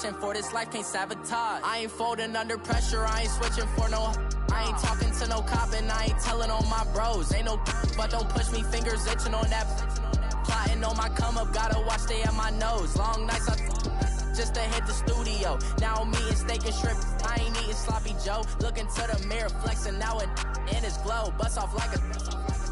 searching for this life, can't sabotage. I ain't folding under pressure, I ain't switching for no. I ain't talking to no cop and I ain't telling on my bros. Ain't no but don't push me, fingers itching on that. Plotting on my come up, gotta watch stay at my nose. Long nights I just to hit the studio. Now I'm eating steak and shrimp, I ain't eating sloppy Joe. Looking to the mirror, flexing now and in his glow. Bust off like a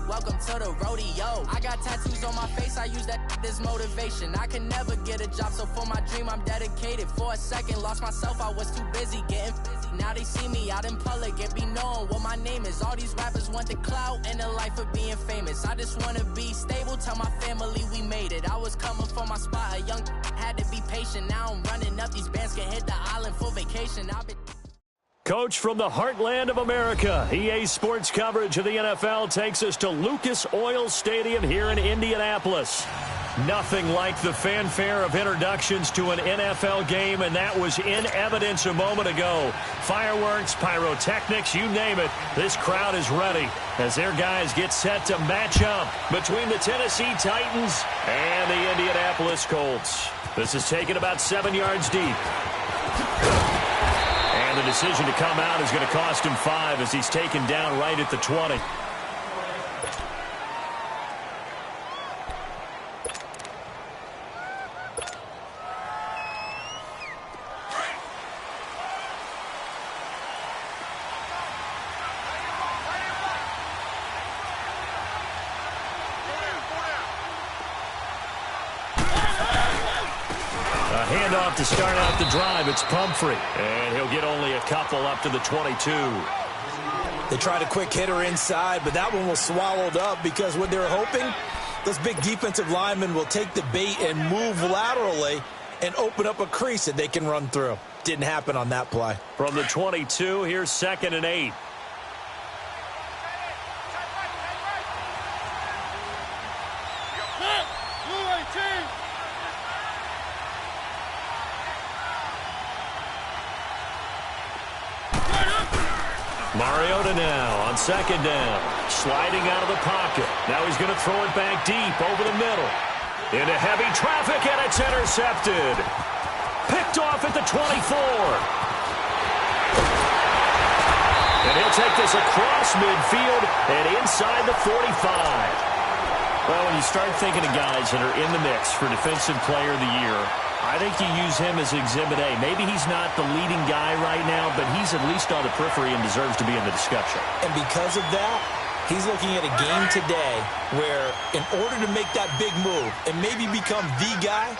welcome to the rodeo. I got tattoos on my face, I use that as motivation. I can never get a job, so for my dream I'm dedicated. For a second, lost myself, I was too busy getting now they see me out in public and be knowing what my name is. All these rappers want the clout and the life of being famous. I just wanna be stable, tell my family we made it. I was coming for my spot, a young had to be patient. Now I'm running up, these bands can hit the island for vacation. I've been Coach from the heartland of America, EA Sports coverage of the NFL takes us to Lucas Oil Stadium here in Indianapolis. Nothing like the fanfare of introductions to an NFL game, and that was in evidence a moment ago. Fireworks, pyrotechnics, you name it, this crowd is ready as their guys get set to match up between the Tennessee Titans and the Indianapolis Colts. This is taken about 7 yards deep. And the decision to come out is going to cost him 5 as he's taken down right at the 20. Handoff to start out the drive. It's Pumphrey. And he'll get only a couple up to the 22. They tried a quick hitter inside, but that one was swallowed up because what they were hoping, those big defensive linemen will take the bait and move laterally and open up a crease that they can run through. Didn't happen on that play. From the 22, here's 2nd and 8. Mariota now on 2nd down. Sliding out of the pocket. Now he's going to throw it back deep over the middle. Into heavy traffic, and it's intercepted. Picked off at the 24. And he'll take this across midfield and inside the 45. Well, when you start thinking of guys that are in the mix for Defensive Player of the Year, I think you use him as Exhibit A. Maybe he's not the leading guy right now, but he's at least on the periphery and deserves to be in the discussion. And because of that, he's looking at a game today where in order to make that big move and maybe become the guy,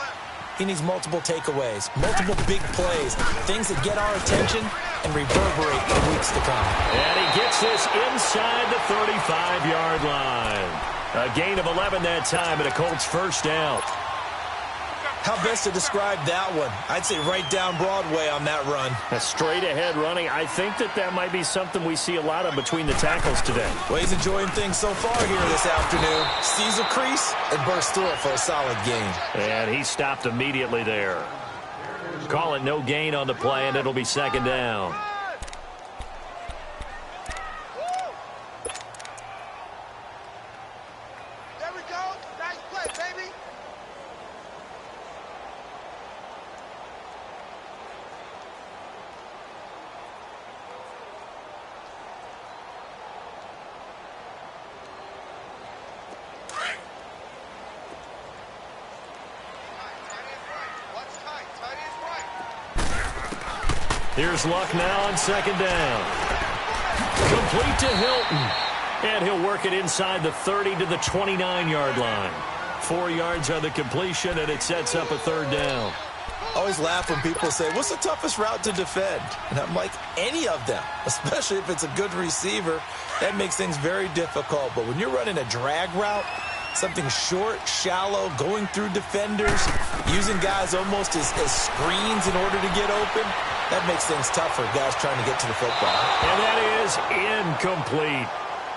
he needs multiple takeaways, multiple big plays, things that get our attention and reverberate for weeks to come. And he gets this inside the 35-yard line. A gain of 11 that time and a Colts first down. How best to describe that one? I'd say right down Broadway on that run. A straight-ahead running. I think that might be something we see a lot of between the tackles today. Well, he's enjoying things so far here this afternoon. Sees a crease and bursts through it for a solid gain. And he stopped immediately there. Call it no gain on the play, and it'll be 2nd down. There we go. Nice play, baby. Here's Luck now on 2nd down. Complete to Hilton. And he'll work it inside the 30 to the 29-yard line. 4 yards on the completion, and it sets up a 3rd down. I always laugh when people say, what's the toughest route to defend? And I'm like, any of them, especially if it's a good receiver. That makes things very difficult. But when you're running a drag route, something short, shallow, going through defenders, using guys almost as screens in order to get open, that makes things tough for guys trying to get to the football. And that is incomplete.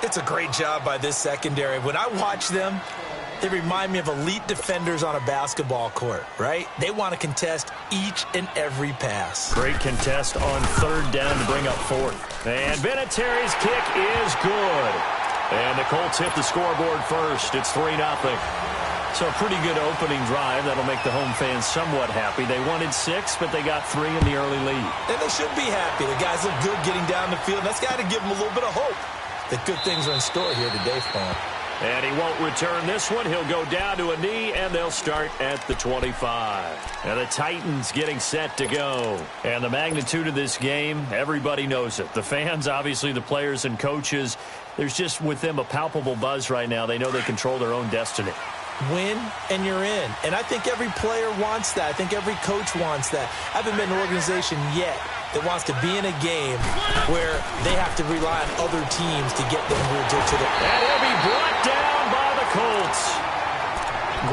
It's a great job by this secondary. When I watch them, they remind me of elite defenders on a basketball court, right? They want to contest each and every pass. Great contest on 3rd down to bring up 4th. And Vinatieri's kick is good. And the Colts hit the scoreboard first. It's 3-0. So a pretty good opening drive. That'll make the home fans somewhat happy. They wanted 6, but they got 3 in the early lead. And they should be happy. The guys look good getting down the field. That's got to give them a little bit of hope that good things are in store here today for them. And he won't return this one. He'll go down to a knee, and they'll start at the 25. And the Titans getting set to go. And the magnitude of this game, everybody knows it. The fans, obviously the players and coaches, there's just with them a palpable buzz right now. They know they control their own destiny. Win, and you're in. And I think every player wants that. I think every coach wants that. I haven't been in an organization yet that wants to be in a game where they have to rely on other teams to get them to the... And he'll be brought down by the Colts.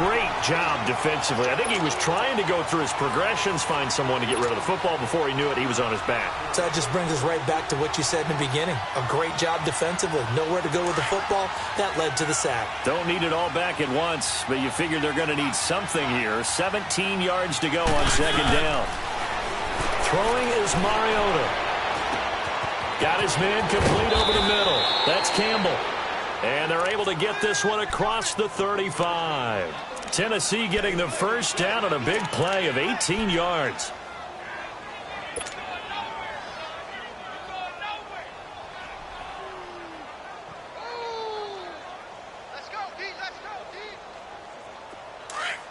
Great job defensively. I think he was trying to go through his progressions, find someone to get rid of the football. Before he knew it, he was on his back. So that just brings us right back to what you said in the beginning. A great job defensively. Nowhere to go with the football. That led to the sack. Don't need it all back at once, but you figure they're going to need something here. 17 yards to go on second down. Throwing is Mariota. Got his man complete over the middle. That's Campbell. And they're able to get this one across the 35. Tennessee getting the first down on a big play of 18 yards.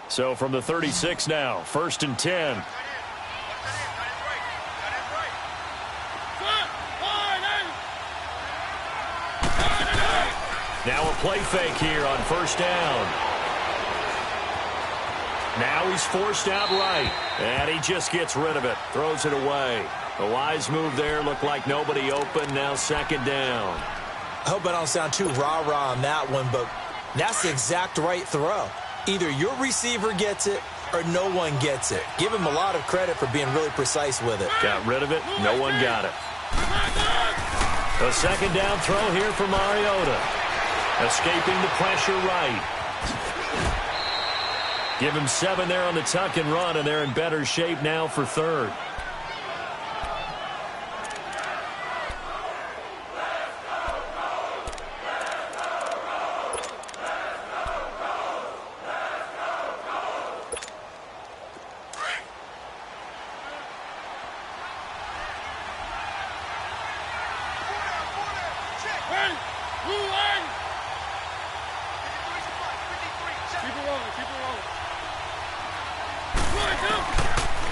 So from the 36 now, 1st and 10. Now a play fake here on 1st down. Now he's forced out right. And he just gets rid of it. Throws it away. A wise move there. Looked like nobody open. Now 2nd down. I hope I don't sound too rah-rah on that one, but that's the exact right throw. Either your receiver gets it or no one gets it. Give him a lot of credit for being really precise with it. Got rid of it. No one got it. A 2nd down throw here for Mariota. Escaping the pressure right. Give him 7 there on the tuck and run, and they're in better shape now for 3rd.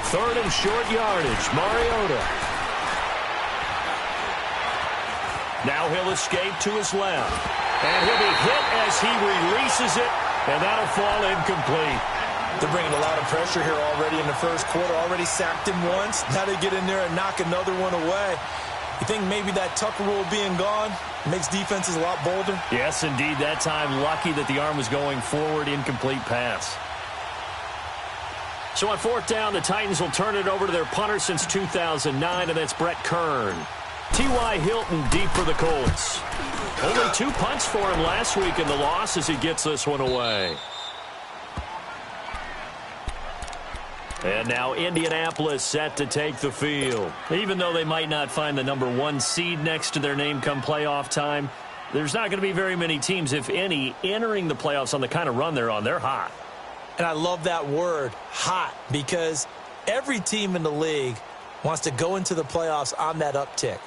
Third and short yardage. Mariota. Now he'll escape to his left. And he'll be hit as he releases it. And that'll fall incomplete. They're bringing a lot of pressure here already in the first quarter. Already sacked him once. Now they get in there and knock another one away. You think maybe that Tucker rule being gone makes defenses a lot bolder? Yes, indeed. That time, lucky that the arm was going forward. Incomplete pass. So on 4th down, the Titans will turn it over to their punter since 2009, and that's Brett Kern. T.Y. Hilton deep for the Colts. Only 2 punts for him last week in the loss as he gets this one away. And now Indianapolis set to take the field. Even though they might not find the number 1 seed next to their name come playoff time, there's not going to be very many teams, if any, entering the playoffs on the kind of run they're on. They're hot. And I love that word, hot, because every team in the league wants to go into the playoffs on that uptick.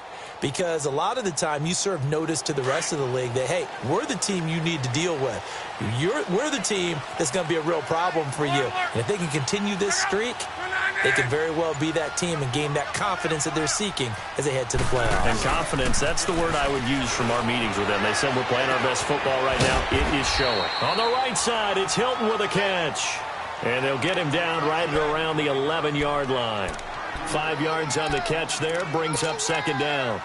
Because a lot of the time you serve notice to the rest of the league that, hey, we're the team you need to deal with. We're the team that's going to be a real problem for you. And if they can continue this streak, they can very well be that team and gain that confidence that they're seeking as they head to the playoffs. And confidence, that's the word I would use from our meetings with them. They said we're playing our best football right now. It is showing. On the right side, it's Hilton with a catch. And they'll get him down right at around the 11-yard line. 5 yards on the catch there, brings up 2nd down.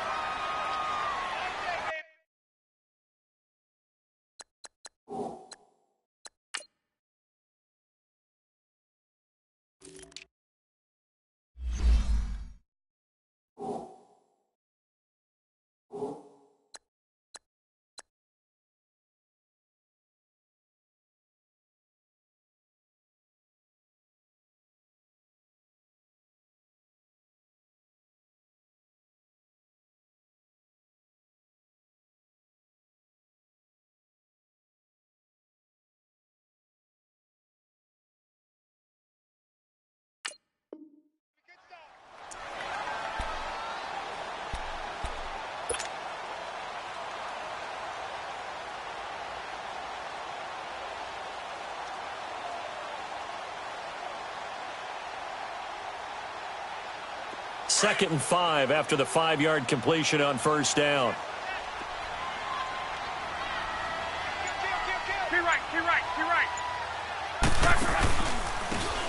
2nd and 5 after the 5-yard completion on first down.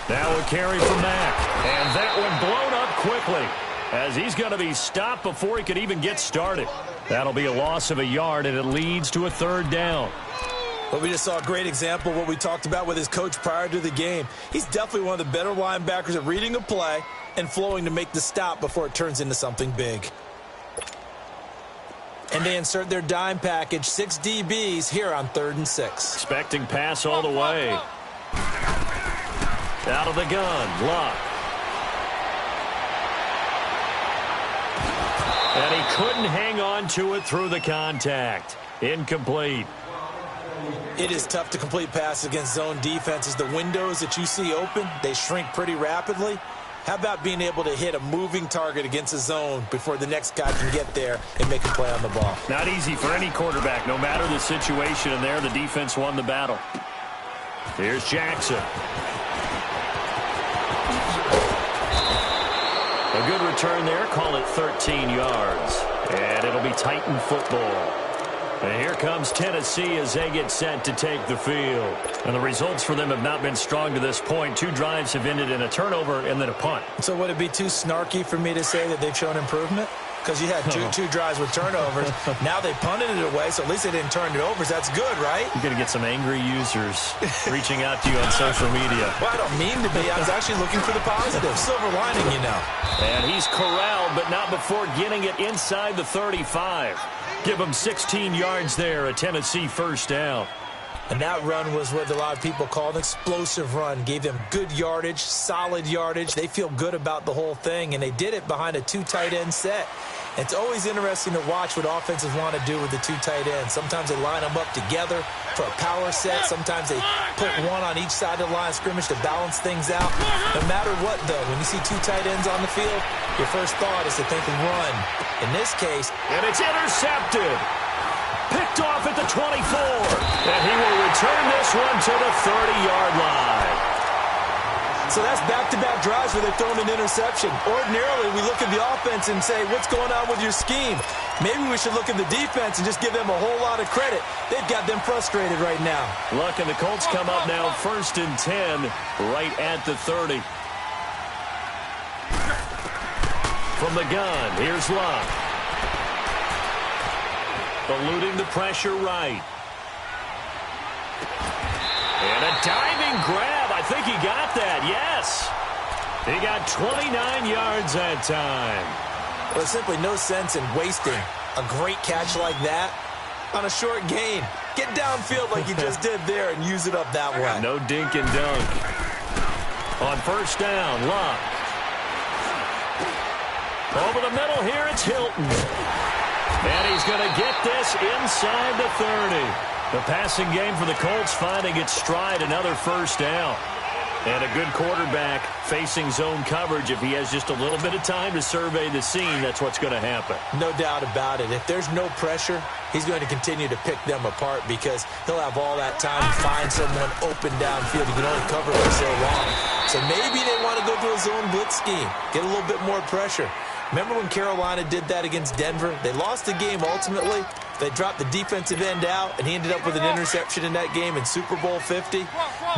Now a carry from Mack. And that one blown up quickly as he's going to be stopped before he could even get started. That'll be a loss of a yard, and it leads to a 3rd down. Well, we just saw a great example of what we talked about with his coach prior to the game. He's definitely one of the better linebackers at reading a play and flowing to make the stop before it turns into something big. And they insert their dime package, 6 DBs here on 3rd and 6. Expecting pass all the way. Out of the gun, Luck. And he couldn't hang on to it through the contact. Incomplete. It is tough to complete passes against zone defenses. The windows that you see open, they shrink pretty rapidly. How about being able to hit a moving target against a zone before the next guy can get there and make a play on the ball? Not easy for any quarterback, no matter the situation. And there, the defense won the battle. Here's Jackson. A good return there. Call it 13 yards. And it'll be Titan football. And here comes Tennessee as they get set to take the field. And the results for them have not been strong to this point. 2 drives have ended in a turnover and then a punt. So would it be too snarky for me to say that they've shown improvement? Because you had two drives with turnovers. Now they punted it away, so at least they didn't turn it over. So that's good, right? You're going to get some angry users reaching out to you on social media. Well, I don't mean to be. I was actually looking for the positive. Silver lining, you know. And he's corralled, but not before getting it inside the 35. Give him 16 yards there, a Tennessee 1st down. And that run was what a lot of people call an explosive run. Gave them good yardage, solid yardage. They feel good about the whole thing, and they did it behind a 2 tight end set. It's always interesting to watch what offenses want to do with the 2 tight ends. Sometimes they line them up together for a power set. Sometimes they put one on each side of the line of scrimmage to balance things out. No matter what, though, when you see 2 tight ends on the field, your first thought is to think run. In this case, and it's intercepted. Picked off at the 24. And he will return this one to the 30-yard line. So that's back-to-back drives where they've thrown an interception. Ordinarily, we look at the offense and say, what's going on with your scheme? Maybe we should look at the defense and just give them a whole lot of credit. They've got them frustrated right now. Luck and the Colts come up now 1st and 10 right at the 30. From the gun, here's Luck. Eluding the pressure right. And a diving grab. I think he got that, yes. He got 29 yards that time. Well, there's simply no sense in wasting a great catch like that on a short gain. Get downfield like you just did there and use it up that way. No dink and dunk. On 1st down, Luck. Over the middle here, it's Hilton. And he's going to get this inside the 30. The passing game for the Colts finding its stride, another 1st down. And a good quarterback facing zone coverage. If he has just a little bit of time to survey the scene, that's what's going to happen. No doubt about it. If there's no pressure, he's going to continue to pick them apart because he'll have all that time to find someone open downfield. He can only cover for so long. So maybe they want to go to a zone blitz scheme, get a little bit more pressure. Remember when Carolina did that against Denver? They lost the game ultimately. They dropped the defensive end out, and he ended up with an interception in that game in Super Bowl 50.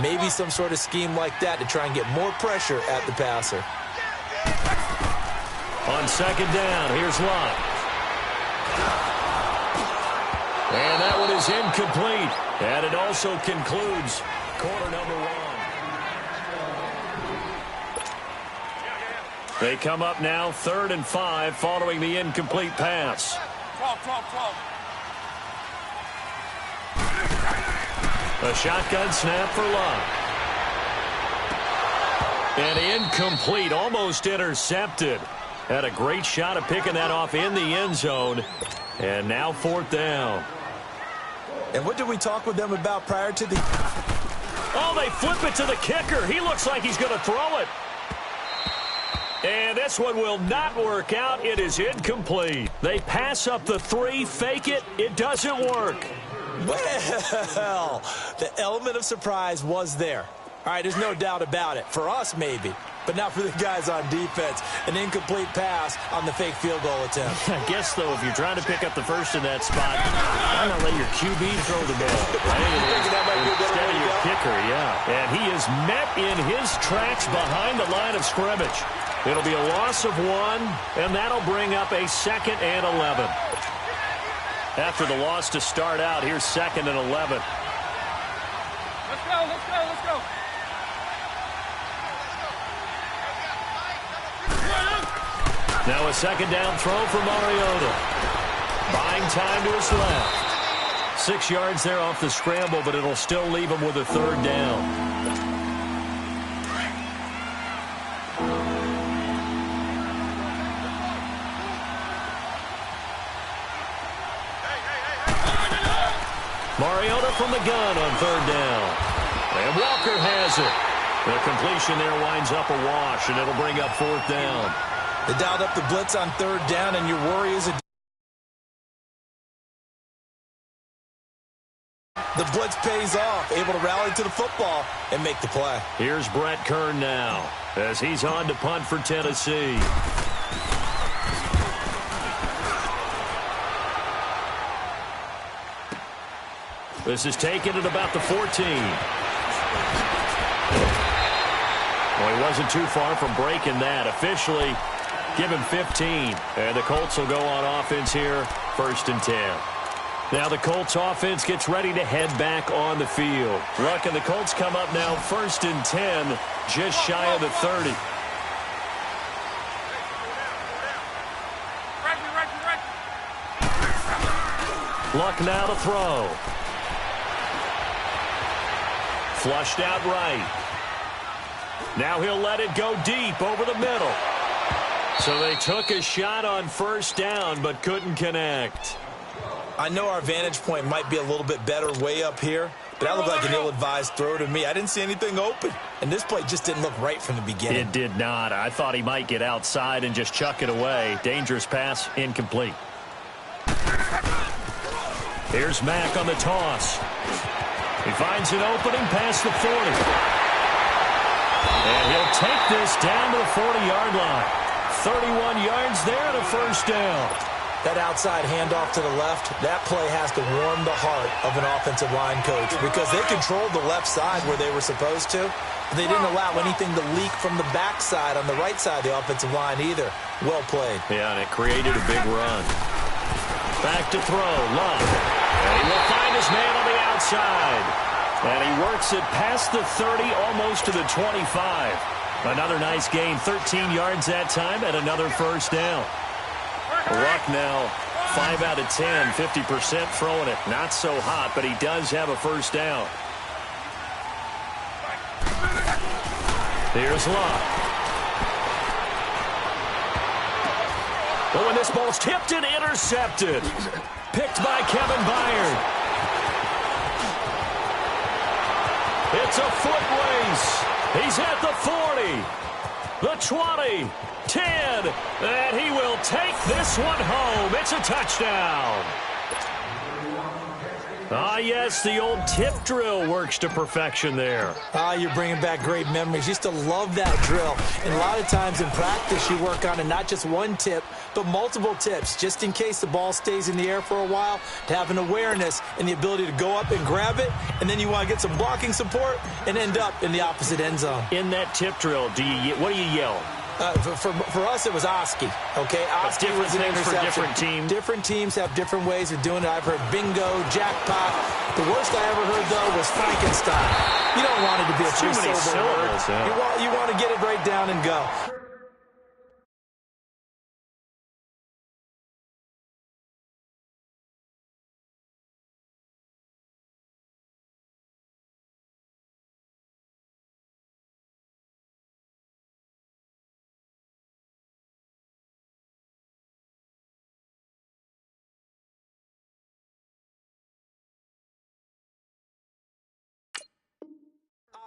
Maybe some sort of scheme like that to try and get more pressure at the passer. On 2nd down, here's Luck. And that one is incomplete. And it also concludes quarter number 1. They come up now 3rd and 5 following the incomplete pass. 12. A shotgun snap for Luck. And incomplete, almost intercepted. Had a great shot at picking that off in the end zone. And now 4th down. And what did we talk with them about prior to the... Oh, they flip it to the kicker. He looks like he's going to throw it. And this one will not work out. It is incomplete. They pass up the 3, fake it. It doesn't work. Well, the element of surprise was there. All right, there's no doubt about it. For us, maybe. but not for the guys on defense. An incomplete pass on the fake field goal attempt. I guess, though, if you're trying to pick up the first in that spot, I'm going to let your QB throw the ball. Right? That might be a better Instead way of to your go? kicker, yeah. And he is met in his tracks behind the line of scrimmage. It'll be a loss of 1, and that'll bring up a 2nd and 11. After the loss to start out, here's 2nd and 11. Let's go, let's go, let's go. Now a 2nd down throw for Mariota. Buying time to his left. 6 yards there off the scramble, but it'll still leave him with a 3rd down. Mariota from the gun on 3rd down. And Walker has it. The completion there winds up a wash, and it'll bring up 4th down. They dialed up the blitz on 3rd down, and your worry is the blitz pays off, able to rally to the football and make the play. Here's Brett Kern now as he's on to punt for Tennessee. This is taken at about the 14. Well, he wasn't too far from breaking that. Officially, give him 15. And the Colts will go on offense here, 1st and 10. Now the Colts offense gets ready to head back on the field. Luck and the Colts come up now 1st and 10, just shy of the 30. Luck now to throw. Flushed out right. Now he'll let it go deep over the middle. So they took a shot on 1st down, but couldn't connect. I know our vantage point might be a little bit better way up here, but that looked like an ill-advised throw to me. I didn't see anything open, and this play just didn't look right from the beginning. It did not. I thought he might get outside and just chuck it away. Dangerous pass, incomplete. Here's Mack on the toss. He finds an opening past the 40. And he'll take this down to the 40-yard line. 31 yards there and a 1st down. That outside handoff to the left, that play has to warm the heart of an offensive line coach because they controlled the left side where they were supposed to. But they didn't allow anything to leak from the backside on the right side of the offensive line either. Well played. Yeah, and it created a big run. Back to throw, Love. And he will find his man on the outside. And he works it past the 30, almost to the 25. Another nice gain, 13 yards that time, and another 1st down. Luck now, 5 out of 10, 50% throwing it. Not so hot, but he does have a 1st down. Here's Luck. Oh, and this ball's tipped and intercepted. Picked by Kevin Byard. It's a foot race. He's at the 40, the 20, 10, and he will take this one home. It's a touchdown. Ah, yes, the old tip drill works to perfection there. Ah, you're bringing back great memories. Used to love that drill. And a lot of times in practice, you work on it, not just one tip, but multiple tips, just in case the ball stays in the air for a while, to have an awareness and the ability to go up and grab it, and then you want to get some blocking support and end up in the opposite end zone. In that tip drill, what do you yell? For us, it was Oski. Okay, Oski was an interception. For different teams. Different teams have different ways of doing it. I've heard bingo, jackpot. The worst I ever heard, though, was Frankenstein. You don't want it to be a too many syllables. Yeah. You want to get it right down and go.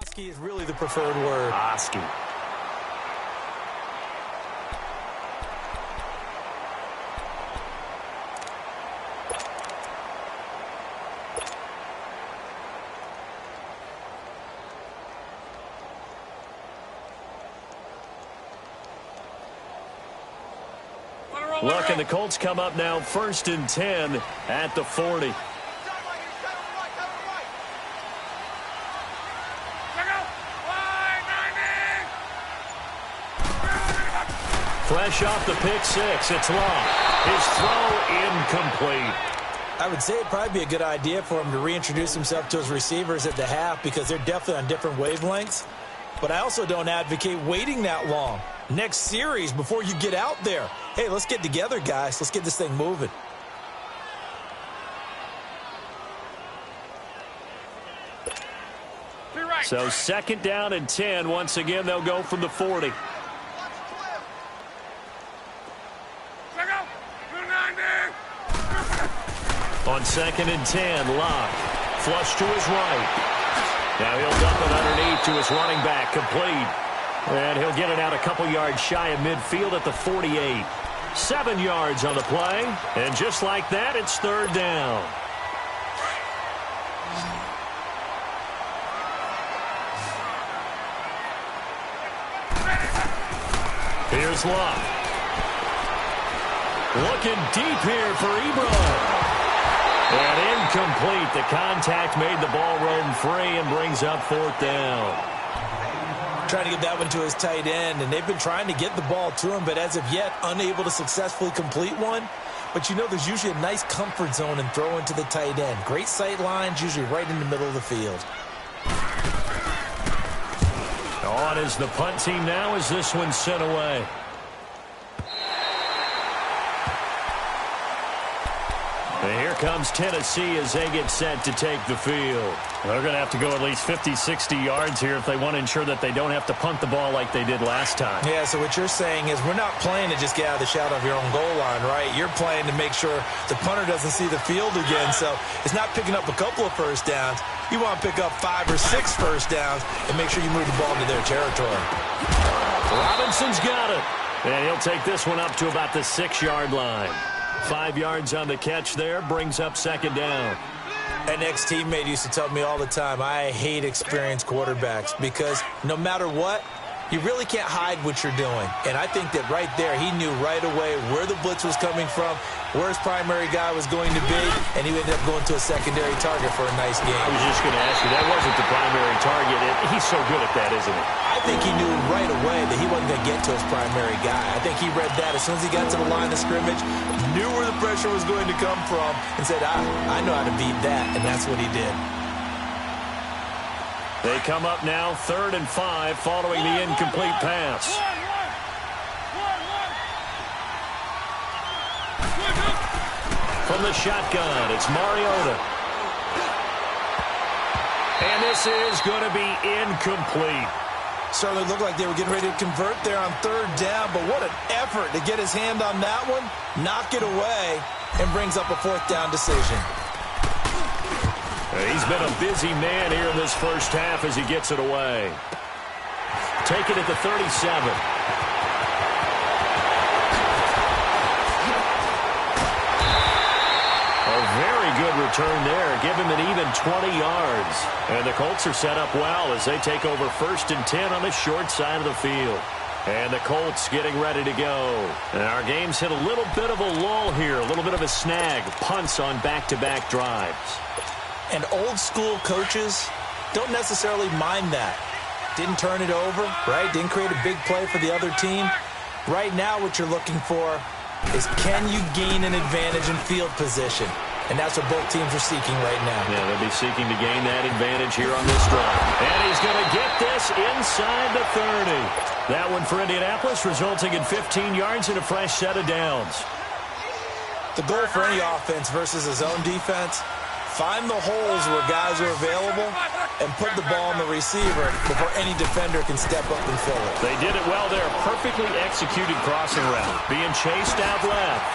Oski is really the preferred word. Oski. Look, and the Colts come up now 1st and 10 at the 40. Fresh off the pick six, it's Long. His throw incomplete. I would say it'd probably be a good idea for him to reintroduce himself to his receivers at the half because they're definitely on different wavelengths. But I also don't advocate waiting that long. Next series before you get out there. Hey, let's get together, guys. Let's get this thing moving. So 2nd down and 10. Once again, they'll go from the 40. On 2nd and 10, Locke. Flush to his right. Now he'll dump it underneath to his running back, complete. And he'll get it out a couple yards shy of midfield at the 48. 7 yards on the play. And just like that, it's 3rd down. Here's Locke. Looking deep here for Ebron. And incomplete. The contact made the ball roam free and brings up 4th down. Trying to get that one to his tight end, and they've been trying to get the ball to him, but as of yet, unable to successfully complete one. But you know there's usually a nice comfort zone in throwing to the tight end. Great sight lines, usually right in the middle of the field. On is the punt team now as this one's sent away. And here comes Tennessee as they get set to take the field. They're going to have to go at least 50, 60 yards here if they want to ensure that they don't have to punt the ball like they did last time. Yeah, so what you're saying is we're not playing to just get out of the shadow of your own goal line, right? You're playing to make sure the punter doesn't see the field again. So it's not picking up a couple of first downs. You want to pick up 5 or 6 first downs and make sure you move the ball into their territory. Robinson's got it. And he'll take this one up to about the 6-yard line. 5 yards on the catch there, brings up 2nd down. An ex-teammate used to tell me all the time, I hate experienced quarterbacks because no matter what, you really can't hide what you're doing. And I think that right there, he knew right away where the blitz was coming from, where his primary guy was going to be, and he ended up going to a secondary target for a nice game. I was just going to ask you, that wasn't the primary target. He's so good at that, isn't he? I think he knew right away that he wasn't going to get to his primary guy. I think he read that as soon as he got to the line of scrimmage, knew where the pressure was going to come from, and said, I know how to beat that, and that's what he did. They come up now 3rd and 5 following the incomplete pass. From the shotgun, it's Mariota. And this is going to be incomplete. Certainly looked like they were getting ready to convert there on 3rd down, but what an effort to get his hand on that one, knock it away, and brings up a 4th down decision. He's been a busy man here in this first half as he gets it away. Taken at the 37. A very good return there. Give him an even 20 yards. And the Colts are set up well as they take over 1st and 10 on the short side of the field. And the Colts getting ready to go. And our game's hit a little bit of a lull here, a little bit of a snag. Punts on back-to-back drives. And old-school coaches don't necessarily mind that. Didn't turn it over, right? Didn't create a big play for the other team. Right now what you're looking for is can you gain an advantage in field position? And that's what both teams are seeking right now. Yeah, they'll be seeking to gain that advantage here on this drive. And he's going to get this inside the 30. That one for Indianapolis resulting in 15 yards and a fresh set of downs. The goal for any offense versus his own defense, find the holes where guys are available and put the ball on the receiver before any defender can step up and fill it. They did it well there. Perfectly executed crossing route. Being chased out left.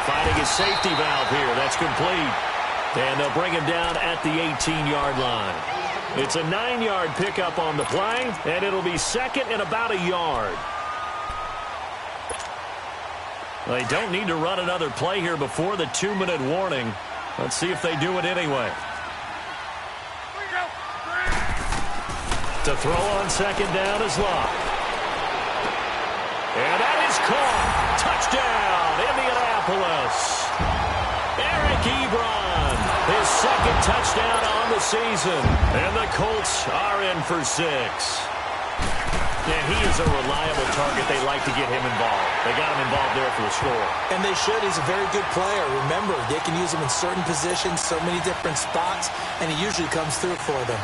Finding his safety valve here. That's complete. And they'll bring him down at the 18-yard line. It's a 9-yard pickup on the play, and it'll be 2nd and about a yard. They don't need to run another play here before the 2-minute warning. Let's see if they do it anyway. To throw on 2nd down is Locke. And that is caught. Touchdown, Indianapolis. second touchdown on the season. And the Colts are in for 6. Yeah, he is a reliable target. They like to get him involved. They got him involved there for the score. And they should. He's a very good player. Remember, they can use him in certain positions, so many different spots, and he usually comes through for them.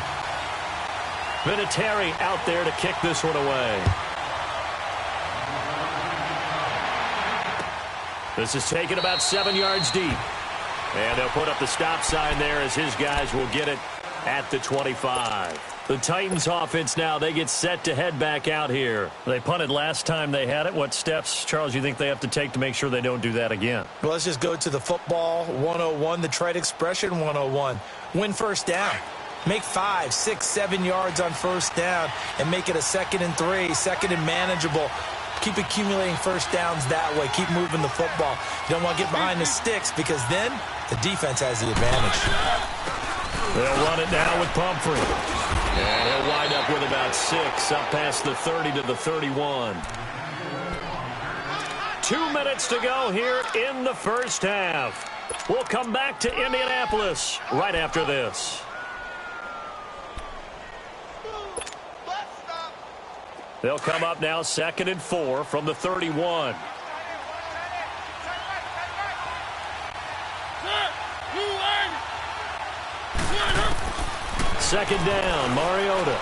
Vinatieri out there to kick this one away. This is taken about 7 yards deep. And they'll put up the stop sign there as his guys will get it at the 25. The Titans offense now, they get set to head back out here. They punted last time they had it. What steps, Charles, you think they have to take to make sure they don't do that again? Well, let's just go to the football 101, the trade expression 101. Win first down. Make 5, 6, 7 yards on first down and make it a 2nd and 3, 2nd and manageable. Keep accumulating first downs that way. Keep moving the football. You don't want to get behind the sticks because then the defense has the advantage. They'll run it now with Pumphrey. And he'll wind up with about 6 up past the 30 to the 31. 2 minutes to go here in the first half. We'll come back to Indianapolis right after this. They'll come up now 2nd and 4 from the 31. Second down, Mariota.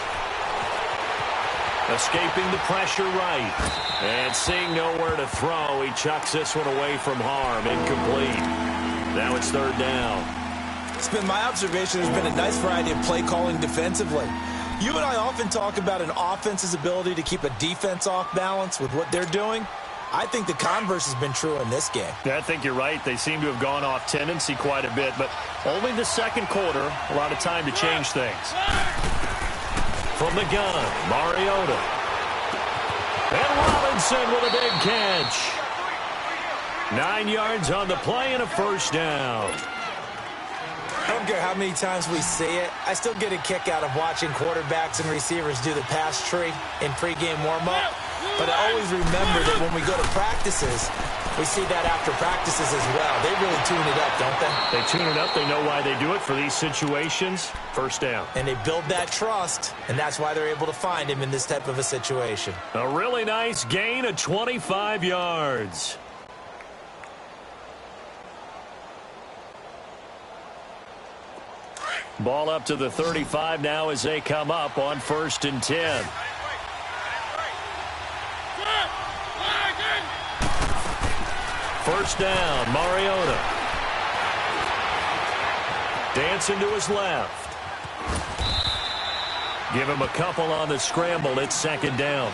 Escaping the pressure right. And seeing nowhere to throw, he chucks this one away from harm. Incomplete. Now it's 3rd down. It's been my observation there's been a nice variety of play calling defensively. You and I often talk about an offense's ability to keep a defense off balance with what they're doing. I think the converse has been true in this game. Yeah, I think you're right. They seem to have gone off tendency quite a bit, but only the second quarter, a lot of time to change things. From the gun, Mariota. And Robinson with a big catch. 9 yards on the play and a first down. I don't care how many times we see it. I still get a kick out of watching quarterbacks and receivers do the pass tree in pregame warm-up. But I always remember that when we go to practices, we see that after practices as well. They really tune it up, don't they? They tune it up. They know why they do it for these situations. First down. And they build that trust, and that's why they're able to find him in this type of a situation. A really nice gain of 25 yards. Ball up to the 35 now as they come up on 1st and 10. First down, Mariota. Dancing to his left. Give him a couple on the scramble. It's 2nd down.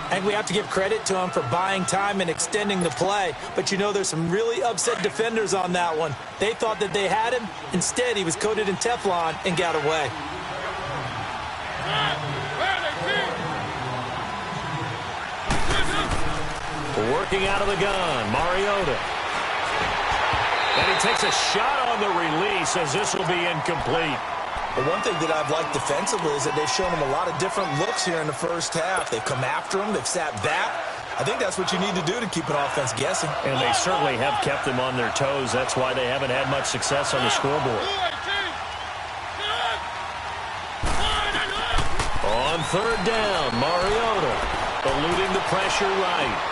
I think we have to give credit to him for buying time and extending the play. But, you know, there's some really upset defenders on that one. They thought that they had him. Instead, he was coated in Teflon and got away. Working out of the gun, Mariota. And he takes a shot on the release as this will be incomplete. But one thing that I've liked defensively is that they've shown him a lot of different looks here in the first half. They've come after him. They've sat back. I think that's what you need to do to keep an offense guessing. And they certainly have kept them on their toes. That's why they haven't had much success on the scoreboard. On 3rd down, Mariota eluding the pressure right.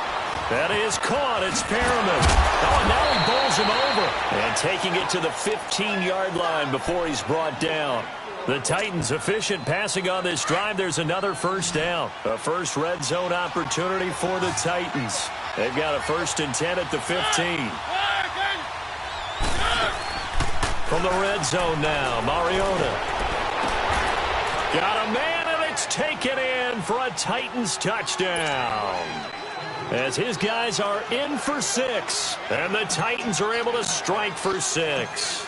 That is caught. It's Perriman. Oh, and now he bowls him over. And taking it to the 15-yard line before he's brought down. The Titans efficient passing on this drive. There's another first down. A first red zone opportunity for the Titans. They've got a 1st and 10 at the 15. From the red zone now, Mariota. Got a man, and it's taken in for a Titans touchdown. As his guys are in for 6, and the Titans are able to strike for 6.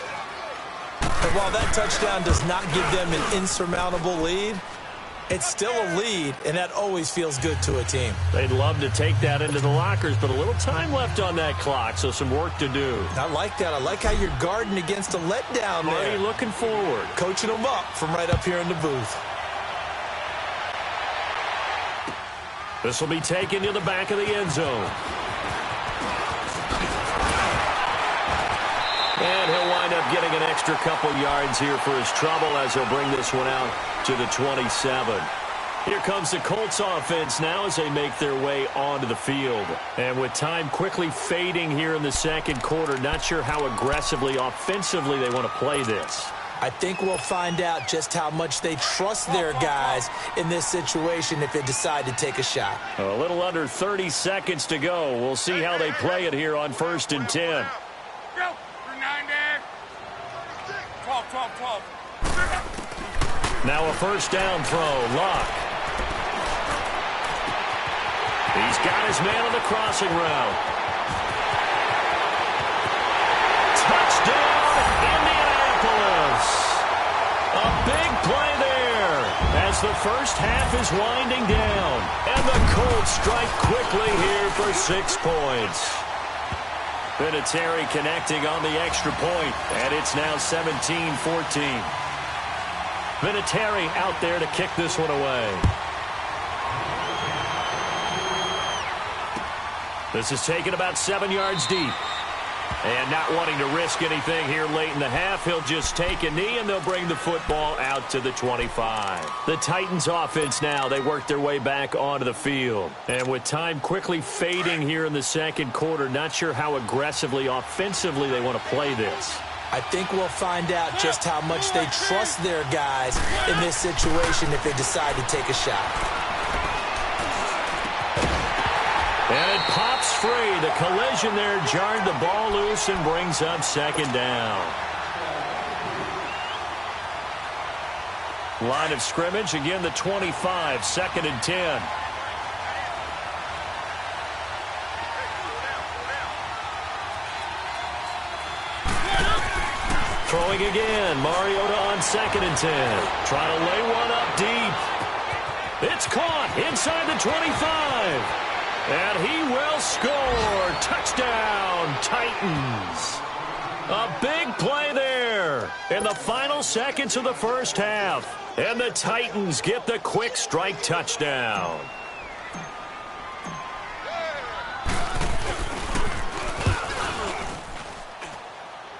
And while that touchdown does not give them an insurmountable lead, it's still a lead, and that always feels good to a team. They'd love to take that into the lockers, but a little time left on that clock, so some work to do. I like that. I like how you're guarding against a letdown there. Marty looking forward. Coaching them up from right up here in the booth. This will be taken to the back of the end zone. And he'll wind up up getting an extra couple yards here for his trouble as he'll bring this one out to the 27. Here comes the Colts offense now as they make their way onto the field. And with time quickly fading here in the second quarter, not sure how aggressively, offensively they want to play this. I think we'll find out just how much they trust their guys in this situation if they decide to take a shot. A little under 30 seconds to go. We'll see how they play it here on 1st and 10. Go. 9 there. 12, 12, 12. Now a first down throw. Lock. He's got his man on the crossing route. Touchdown, Indianapolis. A big play there as the first half is winding down. And the Colts strike quickly here for 6 points. Vinatieri connecting on the extra point, and it's now 17-14. Vinatieri out there to kick this one away. This is taken about 7 yards deep. And not wanting to risk anything here late in the half, he'll just take a knee, and they'll bring the football out to the 25. The Titans offense now, they work their way back onto the field. And with time quickly fading here in the second quarter, not sure how aggressively, offensively they want to play this. I think we'll find out just how much they trust their guys in this situation if they decide to take a shot. And it pops free. The collision there jarred the ball loose and brings up second down. Line of scrimmage, again the 25, 2nd and 10. Throwing again, Mariota on 2nd and 10. Trying to lay one up deep. It's caught inside the 25. And he will score. Touchdown, Titans. A big play there in the final seconds of the first half. And the Titans get the quick strike touchdown.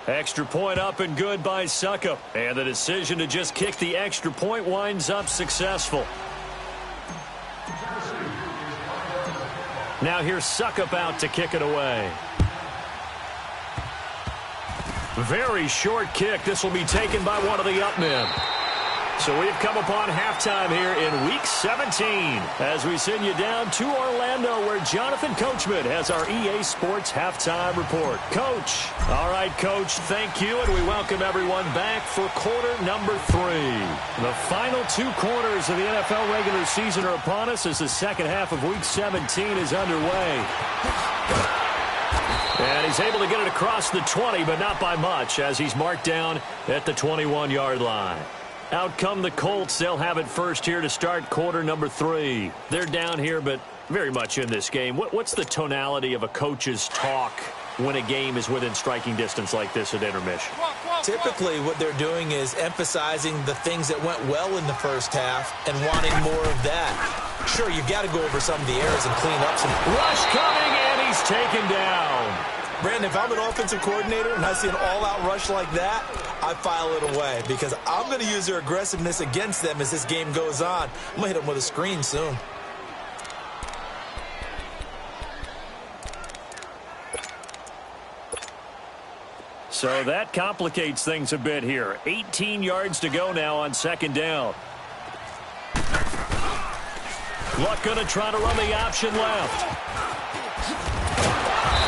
Extra point up and good by Suckup. And the decision to just kick the extra point winds up successful. Now here's Suckup out to kick it away. Very short kick. This will be taken by one of the up men. So we've come upon halftime here in Week 17 as we send you down to Orlando where Jonathan Coachman has our EA Sports Halftime Report. Coach. All right, Coach, thank you, and we welcome everyone back for quarter number 3. The final 2 quarters of the NFL regular season are upon us as the second half of Week 17 is underway. And he's able to get it across the 20, but not by much as he's marked down at the 21-yard line. Out come the Colts. They'll have it first here to start quarter number 3. They're down here, but very much in this game. What's the tonality of a coach's talk when a game is within striking distance like this at intermission? Typically, what they're doing is emphasizing the things that went well in the first half and wanting more of that. Sure, you got to go over some of the errors and clean up some. Rush coming, and he's taken down. Brandon, if I'm an offensive coordinator and I see an all-out rush like that, I file it away because I'm going to use their aggressiveness against them as this game goes on. I'm going to hit them with a screen soon. So that complicates things a bit here. 18 yards to go now on second down. Luck going to try to run the option left.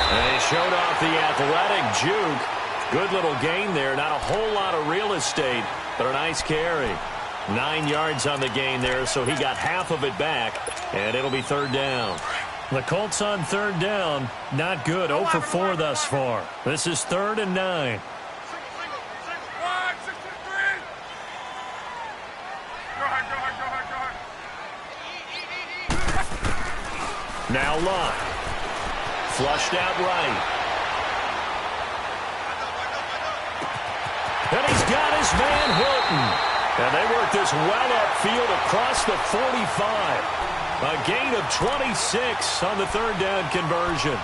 And he showed off the athletic juke. Good little gain there. Not a whole lot of real estate, but a nice carry. 9 yards on the gain there, so he got half of it back, and it'll be third down. The Colts on third down. Not good. 0 for 4 thus far. This is 3rd and 9. Now Luck. Flushed out right. And he's got his man Hilton. And they work this well upfield across the 45. A gain of 26 on the third down conversion.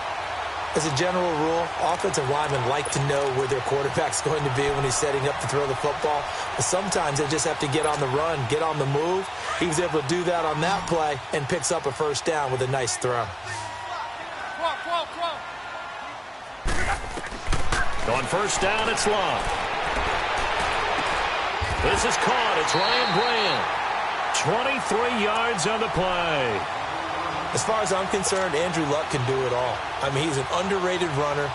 As a general rule, offensive linemen like to know where their quarterback's going to be when he's setting up to throw the football. But sometimes they just have to get on the run, get on the move. He was able to do that on that play and picks up a first down with a nice throw. On first down, it's long. This is caught. It's Ryan Brand. 23 yards on the play. As far as I'm concerned, Andrew Luck can do it all. I mean, he's an underrated runner,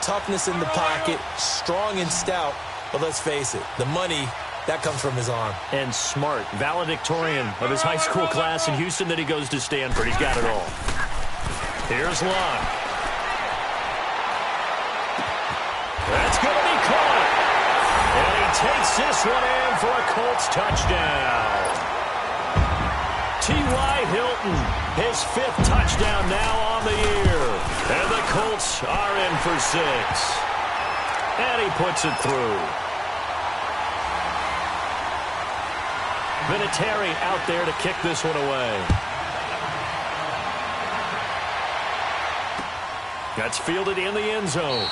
toughness in the pocket, strong and stout. But let's face it, the money, that comes from his arm. And smart, valedictorian of his high school class in Houston. Then he goes to Stanford. He's got it all. Here's Luck. That's going to be caught. And he takes this one in for a Colts touchdown. T.Y. Hilton, his 5th touchdown now on the year. And the Colts are in for 6. And he puts it through. Vinatieri out there to kick this one away. That's fielded in the end zone.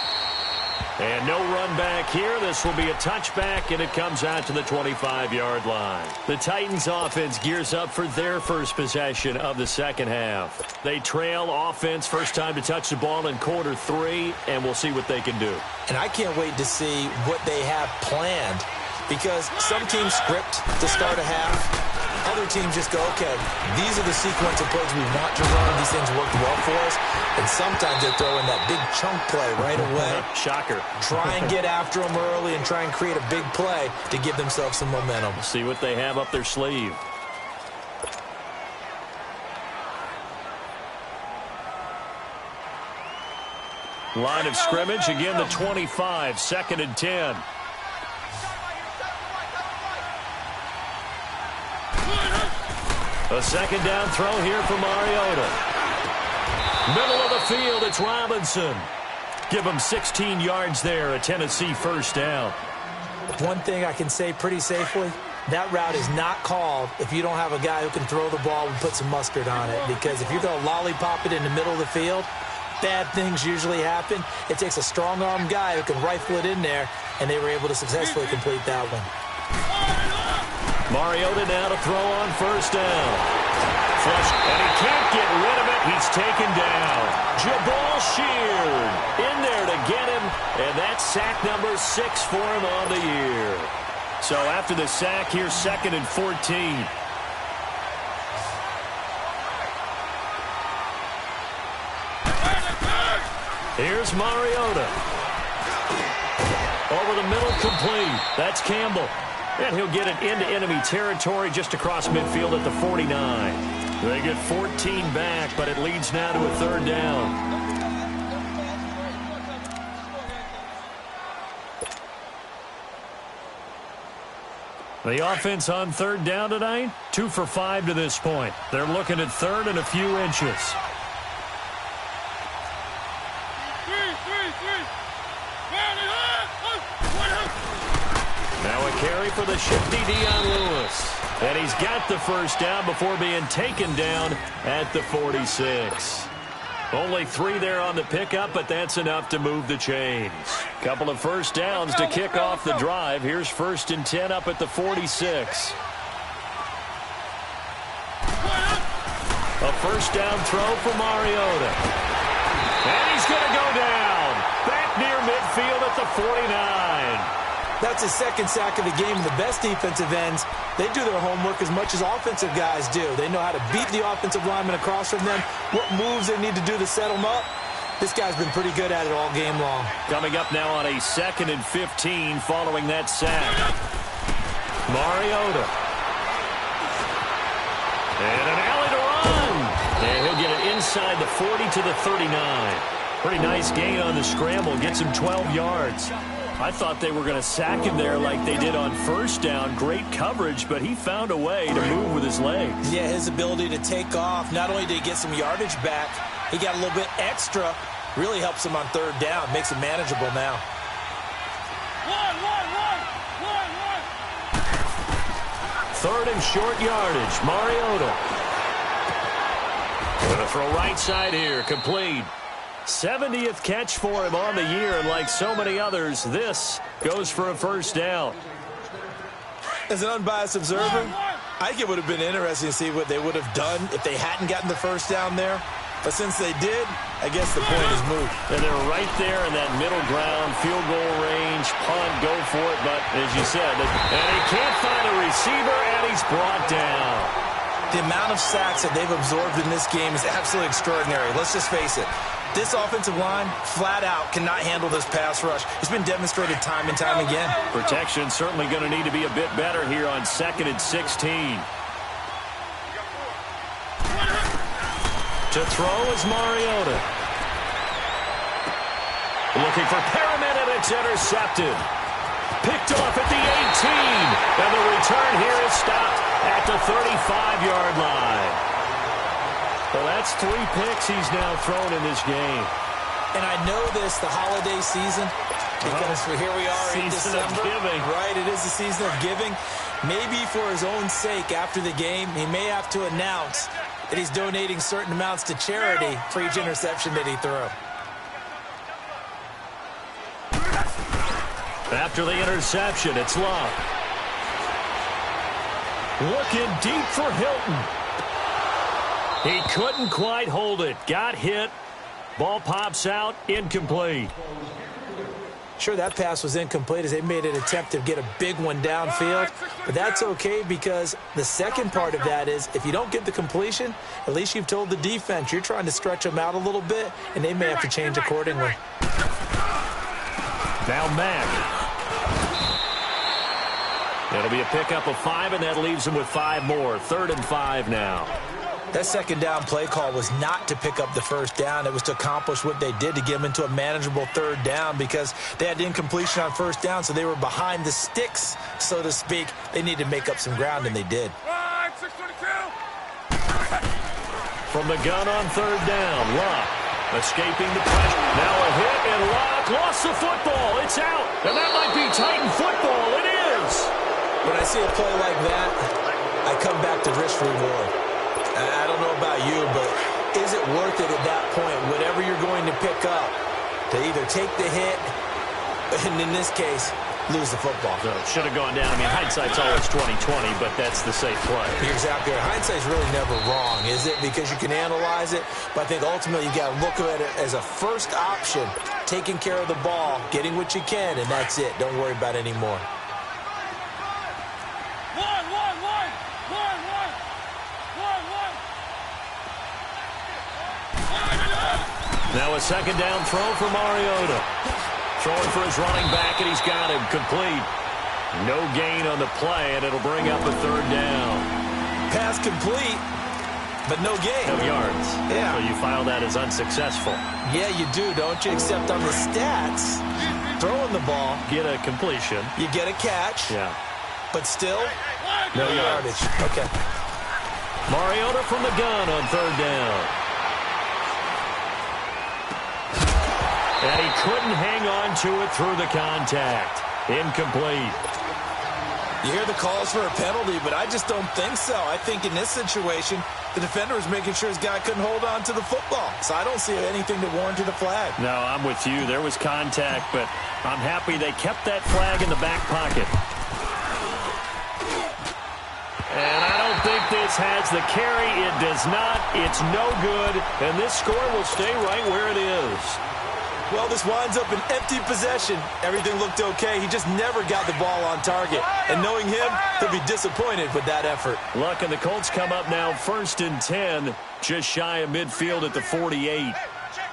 And no run back here. This will be a touchback, and it comes out to the 25-yard line. The Titans offense gears up for their first possession of the second half. They trail offense, first time to touch the ball in quarter 3, and we'll see what they can do. And I can't wait to see what they have planned, because some teams script to start a half. Other teams just go, okay, these are the sequence of plays we want to run. These things worked well for us. And sometimes they throw in that big chunk play right away. Shocker. Try and get after them early and try and create a big play to give themselves some momentum. See what they have up their sleeve. Line of scrimmage, again the 25, 2nd and 10. A second down throw here for Mariota. Middle of the field, it's Robinson. Give him 16 yards there, a Tennessee first down. One thing I can say pretty safely, that route is not called if you don't have a guy who can throw the ball and put some mustard on it. Because if you're going to lollipop it in the middle of the field, bad things usually happen. It takes a strong-arm guy who can rifle it in there, and they were able to successfully complete that one. Mariota now to throw on first down. Flush, and he can't get rid of it. He's taken down. Jabal Sheard in there to get him, and that's sack number 6 for him on the year. So after the sack, here's 2nd and 14. Here's Mariota. Over the middle, complete. That's Campbell. And he'll get it into enemy territory just across midfield at the 49. They get 14 back, but it leads now to a 3rd down. The offense on 3rd down tonight, 2 for 5 to this point. They're looking at 3rd and a few inches. Now a carry for the shifty Dion Lewis. And he's got the first down before being taken down at the 46. Only 3 there on the pickup, but that's enough to move the chains. Couple of first downs to kick off the drive. Here's 1st and 10 up at the 46. A first down throw for Mariota. And he's going to go down. Back near midfield at the 49. That's his 2nd sack of the game. The best defensive ends, they do their homework as much as offensive guys do. They know how to beat the offensive lineman across from them, what moves they need to do to set them up. This guy's been pretty good at it all game long. Coming up now on a 2nd and 15 following that sack. Mariota. And an alley to run. And he'll get it inside the 40 to the 39. Pretty nice gain on the scramble. Gets him 12 yards. I thought they were going to sack him there like they did on first down. Great coverage, but he found a way to move with his legs. Yeah, his ability to take off. Not only did he get some yardage back, he got a little bit extra. Really helps him on 3rd down. Makes it manageable now. 3rd and short yardage. Mariota. Going to throw right side here. Complete. 70th catch for him on the year, and like so many others, this goes for a first down. As an unbiased observer, I think it would have been interesting to see what they would have done if they hadn't gotten the first down there. But since they did, I guess the point is moot. And they're right there in that middle ground, field goal range, punt, go for it. But as you said, and he can't find a receiver, and he's brought down. The amount of sacks that they've absorbed in this game is absolutely extraordinary. Let's just face it. This offensive line, flat out, cannot handle this pass rush. It's been demonstrated time and time again. Protection certainly going to need to be a bit better here on 2nd and 16. To throw is Mariota. Looking for Perriman, and it's intercepted. Picked off at the 18. And the return here is stopped at the 35-yard line. Well, that's 3 picks he's now thrown in this game. And I know this, the holiday season, because here we are in December. Season of giving. Right, it is the season of giving. Maybe for his own sake after the game, he may have to announce that he's donating certain amounts to charity for each interception that he threw. After the interception, it's Love. Looking deep for Hilton. He couldn't quite hold it. Got hit. Ball pops out. Incomplete. Sure, that pass was incomplete as they made an attempt to get a big one downfield. But that's okay because the second part of that is if you don't get the completion, at least you've told the defense you're trying to stretch them out a little bit, and they may have to change accordingly. Now Mack. It'll be a pickup of 5, and that leaves him with 5 more. 3rd and 5 now. That second down play call was not to pick up the first down. It was to accomplish what they did to get them into a manageable 3rd down because they had incompletion on first down, so they were behind the sticks, so to speak. They needed to make up some ground, and they did. From the gun on 3rd down, Locke escaping the pressure. Now a hit, and Locke lost the football. It's out, and that might be Titan football. It is. When I see a play like that, I come back to risk-reward. I don't know about you, but is it worth it at that point, whatever you're going to pick up, to either take the hit, and in this case, lose the football? So it should have gone down. I mean, hindsight's always 20/20, but that's the safe play. You're exactly right. Hindsight's really never wrong, is it? Because you can analyze it, but I think ultimately you got to look at it as a first option, taking care of the ball, getting what you can, and that's it. Don't worry about it anymore. Now a second down throw for Mariota. Throwing for his running back, and he's got him complete. No gain on the play, and it'll bring up a 3rd down. Pass complete, but no gain. No yards. Yeah. So you file that as unsuccessful. Yeah, you do, don't you? Except on the stats, throwing the ball. Get a completion. You get a catch. Yeah. But still, no yardage. Okay. Mariota from the gun on 3rd down. And he couldn't hang on to it through the contact. Incomplete. You hear the calls for a penalty, but I just don't think so. I think in this situation, the defender was making sure his guy couldn't hold on to the football. So I don't see anything to warrant the flag. No, I'm with you. There was contact, but I'm happy they kept that flag in the back pocket. And I don't think this has the carry. It does not. It's no good. And this score will stay right where it is. Well, this winds up an empty possession. Everything looked okay. He just never got the ball on target. And knowing him, he'll be disappointed with that effort. Luck and the Colts come up now 1st and 10, just shy of midfield at the 48.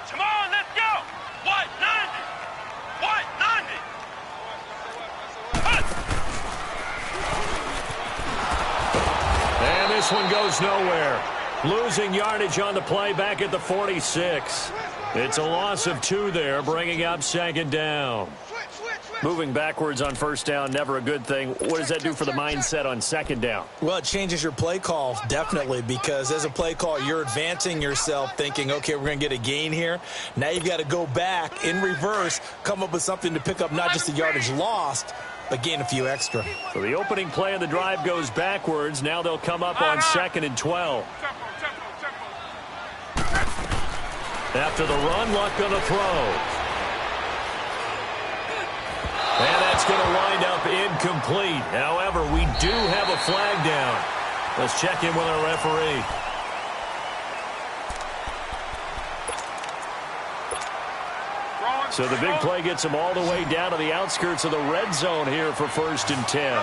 Come on, let's go. White 90. White 90. And this one goes nowhere. Losing yardage on the play back at the 46. It's a loss of 2 there, bringing up 2nd down. Moving backwards on 1st down, never a good thing. What does that do for the mindset on 2nd down? Well, it changes your play call, definitely, because as a play call, you're advancing yourself thinking, okay, we're going to get a gain here. Now you've got to go back in reverse, come up with something to pick up not just the yardage lost, but gain a few extra. So the opening play of the drive goes backwards. Now they'll come up on 2nd and 12. After the run, luck on the throw. And that's going to wind up incomplete. However, we do have a flag down. Let's check in with our referee. So the big play gets him all the way down to the outskirts of the red zone here for 1st and 10.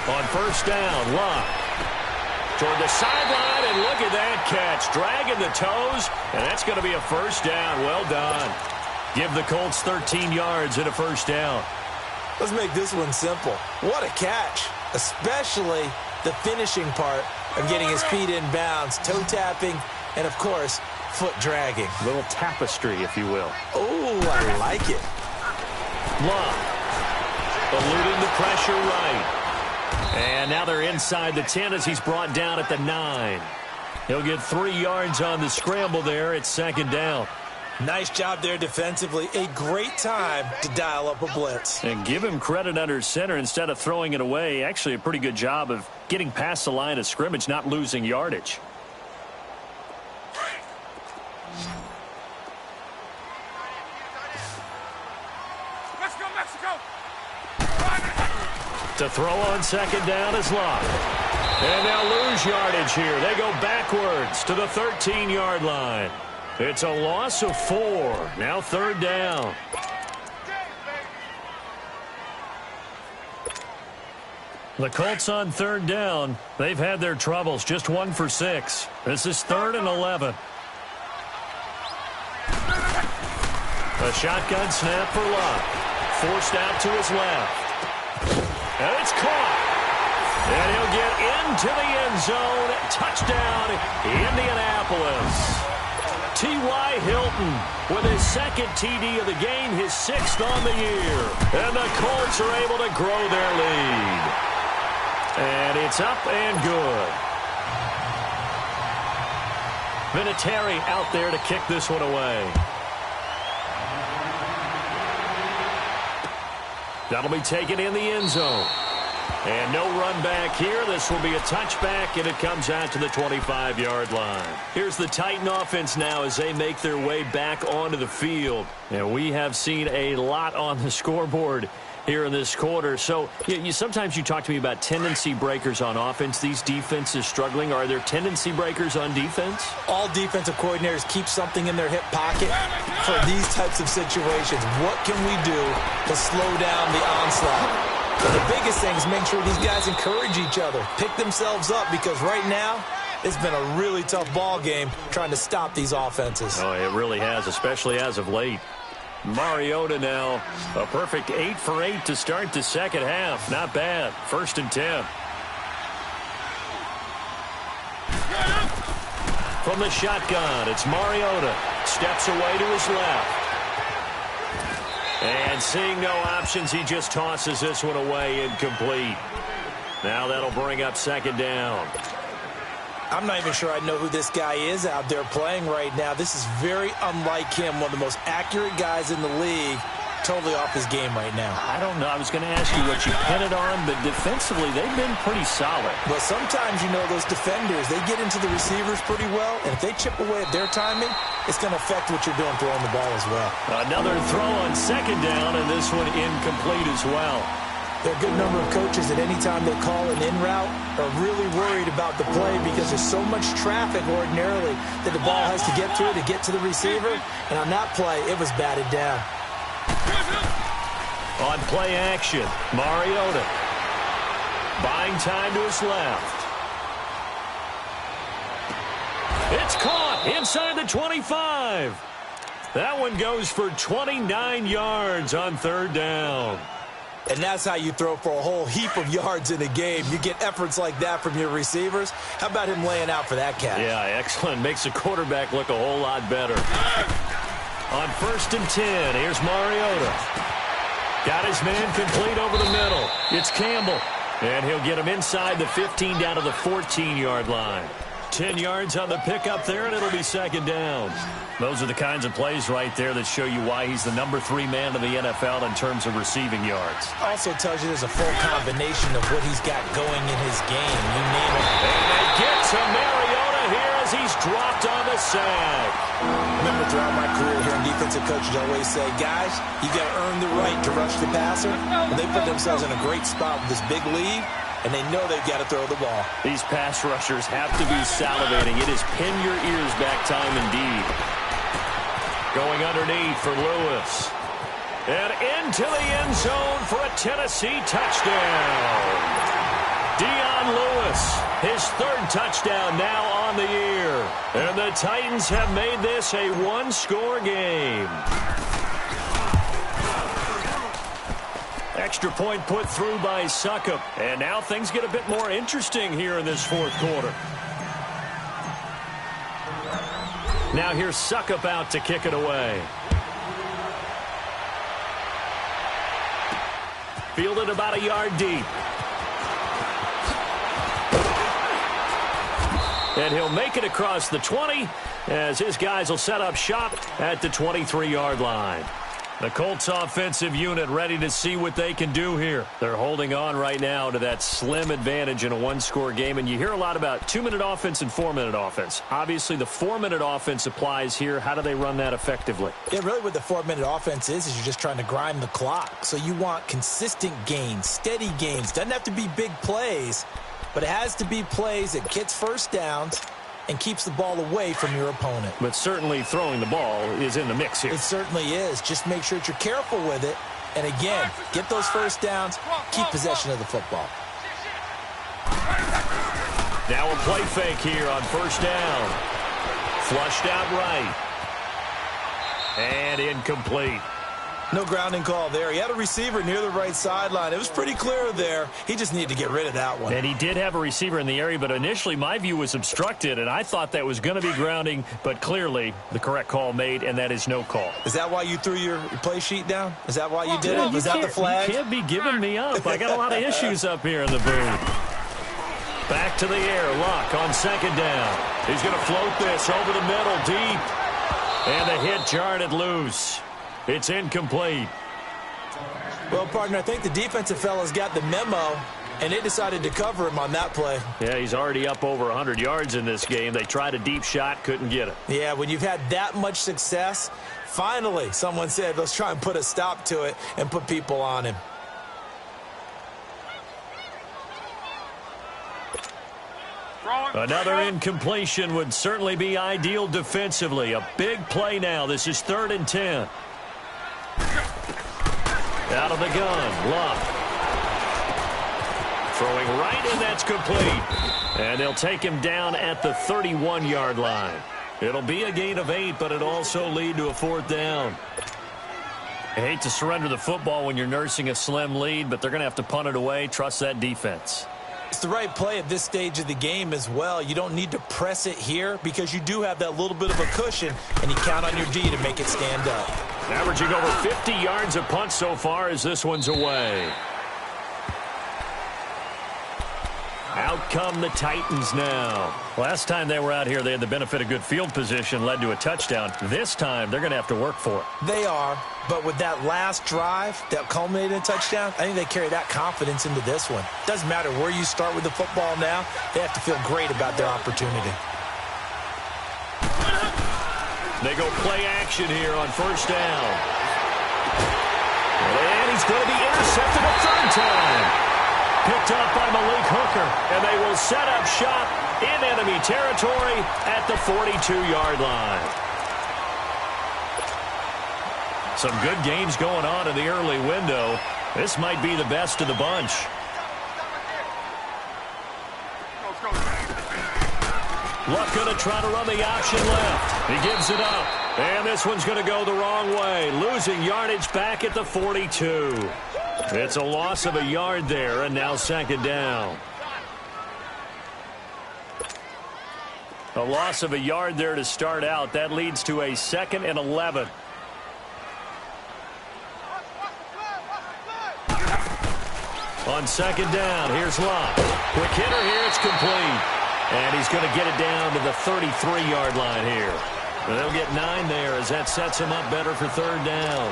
On 1st down, Locke toward the sideline, and look at that catch. Dragging the toes, and that's going to be a 1st down. Well done. Give the Colts 13 yards and a 1st down. Let's make this one simple. What a catch, especially the finishing part of getting his feet in bounds, toe tapping, and, of course, foot dragging. A little tapestry, if you will. Oh, I like it. Locke eluding the pressure right. And now they're inside the 10 as he's brought down at the 9. He'll get 3 yards on the scramble there. It's 2nd down. Nice job there defensively. A great time to dial up a blitz. And give him credit under center instead of throwing it away. Actually a pretty good job of getting past the line of scrimmage, not losing yardage. Let's go, Mexico! To throw on 2nd down is Locke. And they'll lose yardage here. They go backwards to the 13-yard line. It's a loss of 4. Now 3rd down. The Colts on 3rd down. They've had their troubles. Just 1 for 6. This is 3rd and 11. A shotgun snap for Locke. Forced out to his left. And it's caught. And he'll get into the end zone. Touchdown, Indianapolis. T.Y. Hilton with his 2nd TD of the game, his 6th on the year. And the Colts are able to grow their lead. And it's up and good. Vinatieri out there to kick this one away. That'll be taken in the end zone. And no run back here. This will be a touchback, and it comes out to the 25-yard line. Here's the Titan offense now as they make their way back onto the field. And we have seen a lot on the scoreboard here in this quarter. So sometimes you talk to me about tendency breakers on offense. These defenses struggling. Are there tendency breakers on defense? All defensive coordinators keep something in their hip pocket for these types of situations. What can we do to slow down the onslaught? But the biggest thing is make sure these guys encourage each other, pick themselves up, because right now it's been a really tough ball game trying to stop these offenses. Oh, it really has, especially as of late. Mariota now, a perfect 8 for 8 to start the 2nd half. Not bad. 1st and 10. From the shotgun, it's Mariota. Steps away to his left. And seeing no options, he just tosses this one away, incomplete. Now that'll bring up 2nd down. I'm not even sure I know who this guy is out there playing right now. This is very unlike him, one of the most accurate guys in the league. Totally off his game right now. I don't know. I was going to ask you what you pin it on, but defensively, they've been pretty solid. But sometimes, those defenders, they get into the receivers pretty well, and if they chip away at their timing, it's going to affect what you're doing throwing the ball as well. Another throw on 2nd down, and this one incomplete as well. There are a good number of coaches that any time they call an in route are really worried about the play because there's so much traffic ordinarily that the ball has to get through to get to the receiver. And on that play, it was batted down. On play action, Mariota buying time to his left. It's caught inside the 25. That one goes for 29 yards on 3rd down. And that's how you throw for a whole heap of yards in a game. You get efforts like that from your receivers. How about him laying out for that catch? Yeah, excellent. Makes the quarterback look a whole lot better. On 1st and 10, here's Mariota. Got his man complete over the middle. It's Campbell. And he'll get him inside the 15 down to the 14-yard line. 10 yards on the pickup there, and it'll be second down. Those are the kinds of plays right there that show you why he's the number 3 man in the NFL in terms of receiving yards. Also tells you there's a full combination of what he's got going in his game. You name it. And they get to Mariota here as he's dropped on the sack. I remember throughout my career here in defensive coaches always say, guys, you got to earn the right to rush the passer. And they put themselves in a great spot with this big lead, and they know they've got to throw the ball. These pass rushers have to be salivating. It is pin your ears back time indeed. Going underneath for Lewis. And into the end zone for a Tennessee touchdown. Dion Lewis, his 3rd touchdown now on the year. And the Titans have made this a 1-score game. Extra point put through by Succop. And now things get a bit more interesting here in this 4th quarter. Now here's Succop out to kick it away. Fielded about a yard deep. And he'll make it across the 20 as his guys will set up shop at the 23-yard line. The Colts offensive unit ready to see what they can do here. They're holding on right now to that slim advantage in a 1-score game. And you hear a lot about 2-minute offense and 4-minute offense. Obviously, the 4-minute offense applies here. How do they run that effectively? Yeah, really what the 4-minute offense is you're just trying to grind the clock. So you want consistent gains, steady gains. Doesn't have to be big plays, but it has to be plays that gets first downs and keeps the ball away from your opponent. But certainly throwing the ball is in the mix here. It certainly is. Just make sure that you're careful with it. And again, get those first downs, keep possession of the football. Now a play fake here on first down. Flushed out right. And incomplete. No grounding call there. He had a receiver near the right sideline. It was pretty clear there. He just needed to get rid of that one. And he did have a receiver in the area, but initially my view was obstructed, and I thought that was going to be grounding, but clearly the correct call made, and that is no call. Is that why you threw your play sheet down? Is that why you did it? Was that the flag? You can't be giving me up. I got a lot of issues up here in the booth. Back to the air. Luck on second down. He's going to float this over the middle deep. And the hit jarred it loose. It's incomplete. Well, partner, I think the defensive fellas got the memo, and they decided to cover him on that play. Yeah, he's already up over 100 yards in this game. They tried a deep shot, couldn't get it. Yeah, when you've had that much success, finally someone said, let's try and put a stop to it and put people on him. Another incompletion would certainly be ideal defensively. A big play now. This is 3rd and 10. Out of the gun, Luck. Throwing right, and that's complete. And they'll take him down at the 31-yard line. It'll be a gain of 8, but it'll also lead to a 4th down. I hate to surrender the football when you're nursing a slim lead, but they're going to have to punt it away. Trust that defense. It's the right play at this stage of the game as well. You don't need to press it here because you do have that little bit of a cushion, and you count on your D to make it stand up. Averaging over 50 yards a punt so far as this one's away. Out come the Titans now. Last time they were out here, they had the benefit of good field position, led to a touchdown. This time, they're going to have to work for it. They are, but with that last drive that culminated in a touchdown, I think they carry that confidence into this one. Doesn't matter where you start with the football now, they have to feel great about their opportunity. They go play action here on first down. And he's going to be intercepted a 3rd time. Picked up by Malik Hooker, and they will set up shop in enemy territory at the 42-yard line. Some good games going on in the early window. This might be the best of the bunch. Luck going to try to run the option left. He gives it up. And this one's going to go the wrong way. Losing yardage back at the 42. It's a loss of a yard there, and now 2nd down. A loss of a yard there to start out. That leads to a 2nd and 11. On 2nd down, here's Luck. Quick hitter here, it's complete. And he's going to get it down to the 33-yard line here. And they'll get 9 there as that sets him up better for third down.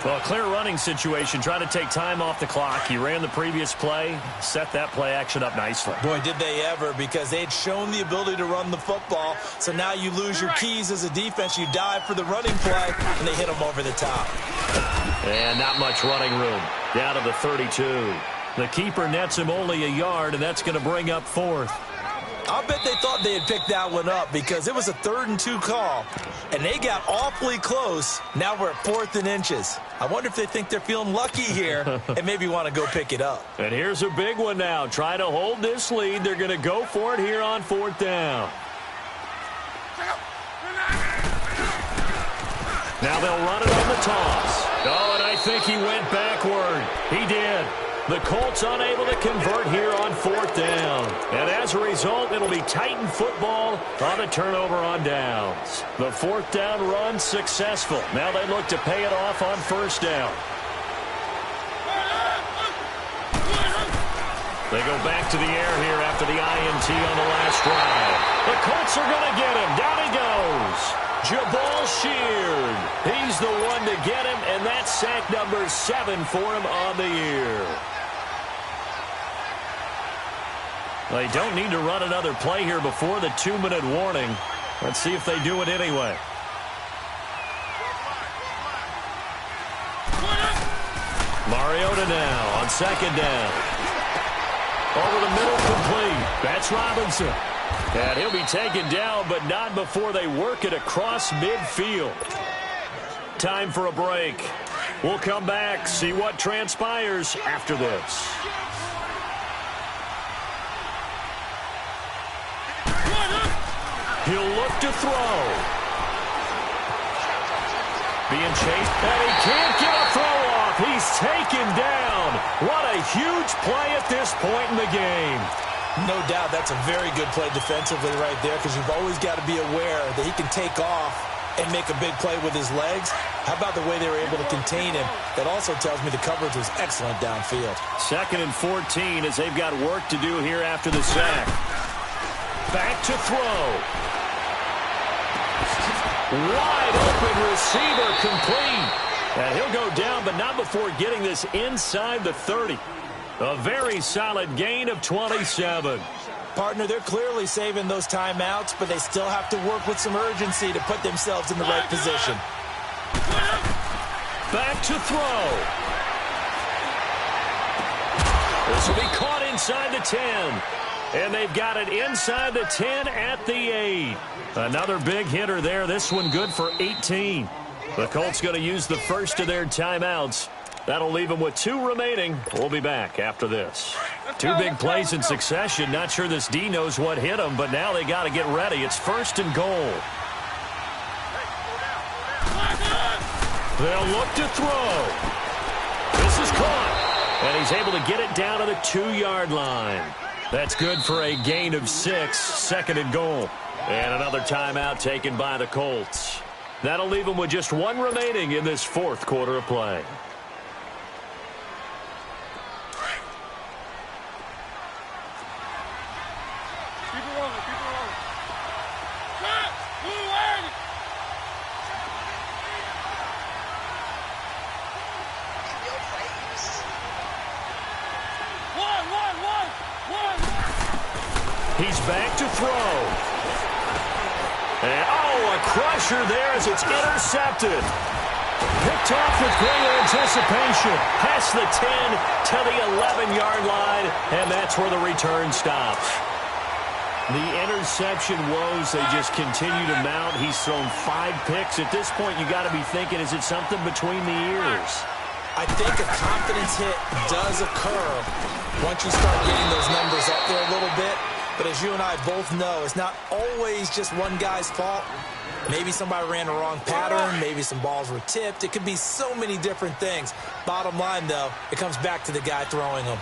Well, a clear running situation, trying to take time off the clock. He ran the previous play, set that play action up nicely. Boy, did they ever, because they had shown the ability to run the football. So now you lose your keys as a defense. You dive for the running play, and they hit them over the top. And not much running room. Down to the 32. The keeper nets him only a yard, and that's going to bring up 4th. I'll bet they thought they had picked that one up because it was a 3rd and 2 call, and they got awfully close. Now we're at 4th and inches. I wonder if they think they're feeling lucky here and maybe want to go pick it up. And here's a big one now. Trying to hold this lead. They're going to go for it here on 4th down. Now they'll run it on the toss. Oh, and I think he went backward. He did. The Colts unable to convert here on 4th down. And as a result, it'll be Titan football on a turnover on downs. The 4th down run successful. Now they look to pay it off on 1st down. They go back to the air here after the INT on the last drive. The Colts are going to get him. Down he goes. Jabal Sheard. He's the one to get him, and that's sack number 7 for him on the year. They don't need to run another play here before the 2-minute warning. Let's see if they do it anyway. Mariota now on 2nd down. Over the middle, complete. That's Robinson. And he'll be taken down, but not before they work it across midfield. Time for a break. We'll come back, see what transpires after this. He'll look to throw. Being chased, and he can't get a throw off. He's taken down. What a huge play at this point in the game. No doubt that's a very good play defensively right there, because you've always got to be aware that he can take off and make a big play with his legs. How about the way they were able to contain him? That also tells me the coverage was excellent downfield. 2nd and 14 as they've got work to do here after the sack. Back to throw. Wide open receiver, complete. And he'll go down, but not before getting this inside the 30. A very solid gain of 27. Partner, they're clearly saving those timeouts, but they still have to work with some urgency to put themselves in the right position. Back to throw. This will be caught inside the 10. And they've got it inside the 10 at the 8. Another big hitter there. This one good for 18. The Colts going to use the first of their timeouts. That'll leave them with 2 remaining. We'll be back after this. 2 big plays in succession. Not sure this D knows what hit them, but now they got to get ready. It's 1st and goal. They'll look to throw. This is caught. And he's able to get it down to the 2-yard line. That's good for a gain of 6, 2nd and goal. And another timeout taken by the Colts. That'll leave them with just 1 remaining in this 4th quarter of play. He's back to throw. And, a crusher there as it's intercepted. Picked off with great anticipation. Past the 10 to the 11-yard line, and that's where the return stops. The interception woes, they just continue to mount. He's thrown 5 picks. At this point, you got to be thinking, is it something between the ears? I think a confidence hit does occur once you start getting those numbers up there a little bit. But as you and I both know, it's not always just one guy's fault. Maybe somebody ran the wrong pattern. Maybe some balls were tipped. It could be so many different things. Bottom line, though, it comes back to the guy throwing them.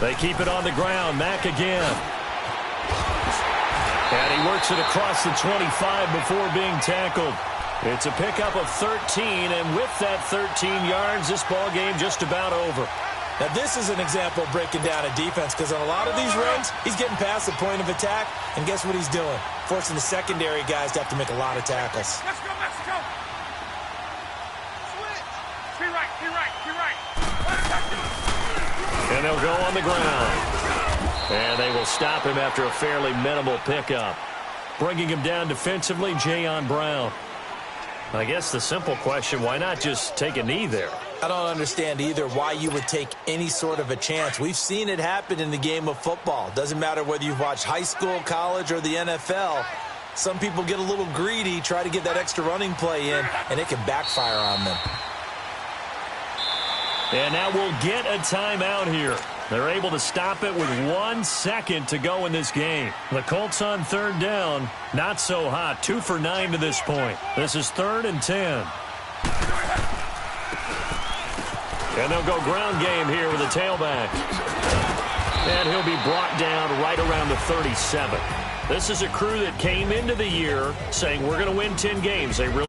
They keep it on the ground. Mack again. And he works it across the 25 before being tackled. It's a pickup of 13, and with that 13 yards, this ball game just about over. Now, this is an example of breaking down a defense, because on a lot of these runs, he's getting past the point of attack, and guess what he's doing? Forcing the secondary guys to have to make a lot of tackles. Let's go, Mexico! Switch! Be right, be right, be right. And they'll go on the ground. And they will stop him after a fairly minimal pickup. Bringing him down defensively, Jayon Brown. I guess the simple question, why not just take a knee there? I don't understand either why you would take any sort of a chance. We've seen it happen in the game of football. Doesn't matter whether you've watched high school, college, or the NFL. Some people get a little greedy, try to get that extra running play in, and it can backfire on them. And now we'll get a timeout here. They're able to stop it with 1 second to go in this game. The Colts on third down, not so hot. 2 for 9 to this point. This is 3rd and 10. And they'll go ground game here with a tailback. And he'll be brought down right around the 37. This is a crew that came into the year saying we're going to win 10 games. They really